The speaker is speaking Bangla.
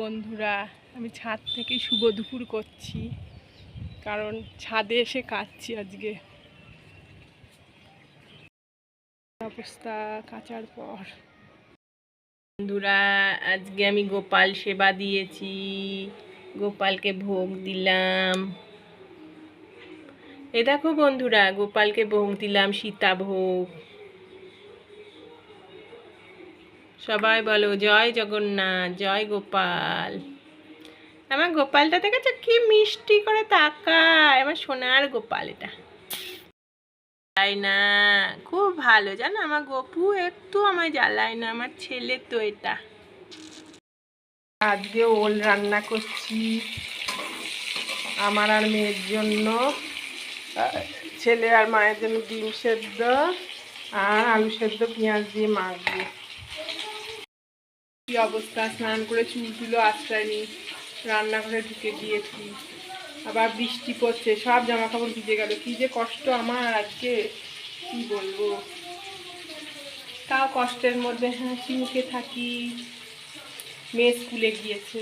বন্ধুরা, আমি ছাদ থেকে শুভ দুপুর করছি, কারণ ছাদে এসে কাচ্ছি আজকে। অবস্থা কাচার পর বন্ধুরা, আজকে আমি গোপাল সেবা দিয়েছি, গোপালকে ভোগ দিলাম। এ দেখো বন্ধুরা, গোপালকে ভোগ দিলাম, সীতা ভোগ। সবাই বলো জয় জগন্নাথ, জয় গোপাল। আমার গোপালটা দেখেছো কি মিষ্টি করে তাকায়, আমার সোনার গোপাল। এটা তাই না, খুব ভালো জানো, আমার গপু একটু আমায় জ্বালায় না, আমার ছেলে তো এটা। আজকে ওল রান্না করছি আমার আর মেয়ের জন্য, ছেলে আর মায়ের জন্য ডিম সেদ্ধ আর আলু সেদ্ধ পেঁয়াজ দিয়ে মাখবো। কি অবস্থা, স্নান করে চুলগুলো আশ্রায়নি, রান্নাঘরে ঢুকে দিয়েছি, আবার বৃষ্টি পড়ছে, সব জামা কাপড় ভিজে গেল। কি যে কষ্ট আমার আজকে, কি বলবো। তাও কষ্টের মধ্যে হাসি মুখে থাকি। মেয়ে স্কুলে গিয়েছে।